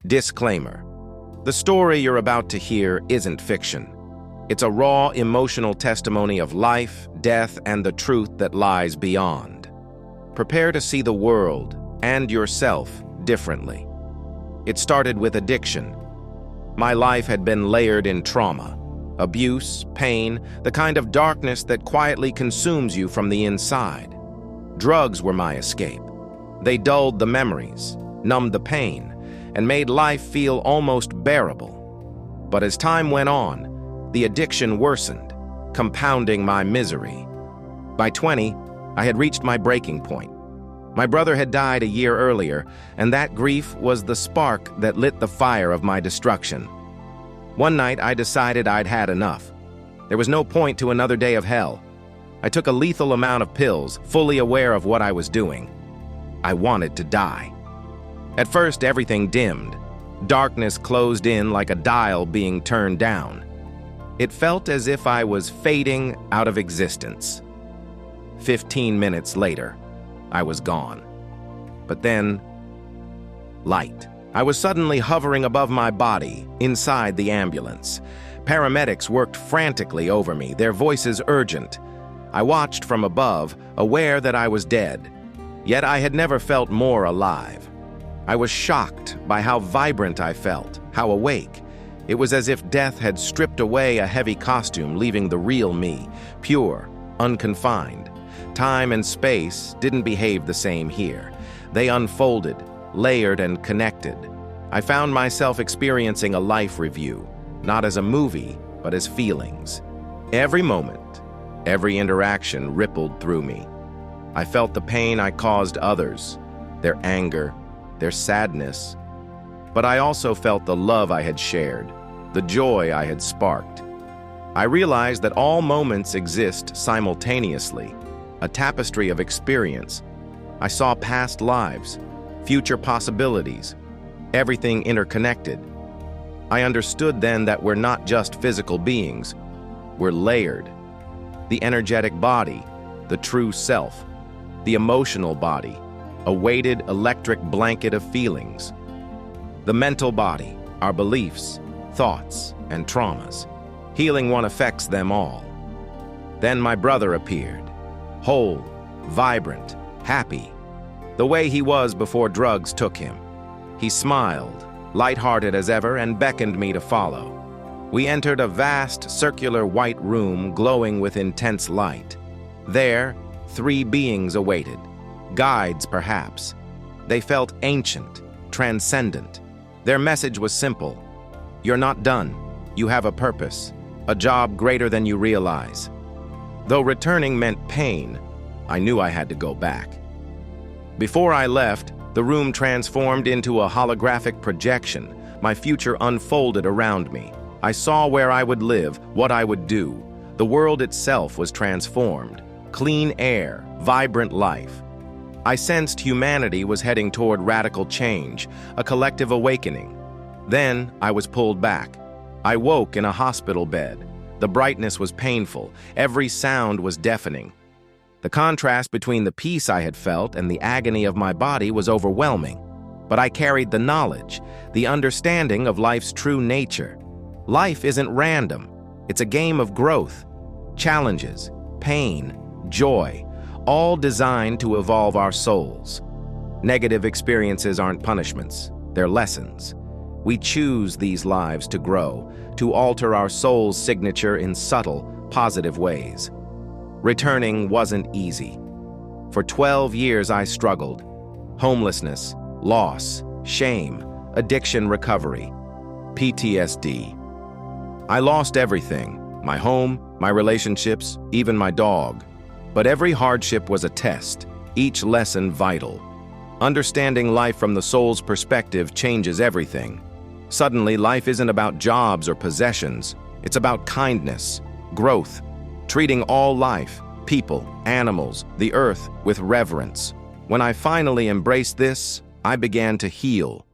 Disclaimer. The story you're about to hear isn't fiction. It's a raw, emotional testimony of life, death, and the truth that lies beyond. Prepare to see the world and yourself differently. It started with addiction. My life had been layered in trauma, abuse, pain, the kind of darkness that quietly consumes you from the inside. Drugs were my escape. They dulled the memories, numbed the pain, and made life feel almost bearable. But as time went on, the addiction worsened, compounding my misery. By 20, I had reached my breaking point. My brother had died a year earlier, and that grief was the spark that lit the fire of my destruction. One night, I decided I'd had enough. There was no point to another day of hell. I took a lethal amount of pills, fully aware of what I was doing. I wanted to die. At first, everything dimmed. Darkness closed in like a dial being turned down. It felt as if I was fading out of existence. 15 minutes later, I was gone. But then, light. I was suddenly hovering above my body, inside the ambulance. Paramedics worked frantically over me, their voices urgent. I watched from above, aware that I was dead. Yet I had never felt more alive. I was shocked by how vibrant I felt, how awake. It was as if death had stripped away a heavy costume, leaving the real me, pure, unconfined. Time and space didn't behave the same here. They unfolded, layered and connected. I found myself experiencing a life review, not as a movie, but as feelings. Every moment, every interaction rippled through me. I felt the pain I caused others, their anger, their sadness. But I also felt the love I had shared, the joy I had sparked. I realized that all moments exist simultaneously, a tapestry of experience. I saw past lives, future possibilities, everything interconnected. I understood then that we're not just physical beings, we're layered. The energetic body, the true self, the emotional body, a weighted electric blanket of feelings. The mental body, our beliefs, thoughts, and traumas. Healing one affects them all. Then my brother appeared, whole, vibrant, happy, the way he was before drugs took him. He smiled, lighthearted as ever, and beckoned me to follow. We entered a vast, circular white room glowing with intense light. There, 3 beings awaited. Guides, perhaps. They felt ancient, transcendent. Their message was simple. You're not done. You have a purpose, a job greater than you realize. Though returning meant pain, I knew I had to go back. Before I left, the room transformed into a holographic projection. My future unfolded around me. I saw where I would live, what I would do. The world itself was transformed. Clean air, vibrant life. I sensed humanity was heading toward radical change, a collective awakening. Then I was pulled back. I woke in a hospital bed. The brightness was painful. Every sound was deafening. The contrast between the peace I had felt and the agony of my body was overwhelming. But I carried the knowledge, the understanding of life's true nature. Life isn't random. It's a game of growth, challenges, pain, joy, all designed to evolve our souls. Negative experiences aren't punishments, they're lessons. We choose these lives to grow, to alter our soul's signature in subtle, positive ways. Returning wasn't easy. For 12 years I struggled. Homelessness, loss, shame, addiction recovery, PTSD. I lost everything, my home, my relationships, even my dog. But every hardship was a test, each lesson vital. Understanding life from the soul's perspective changes everything. Suddenly, life isn't about jobs or possessions. It's about kindness, growth, treating all life, people, animals, the earth with reverence. When I finally embraced this, I began to heal.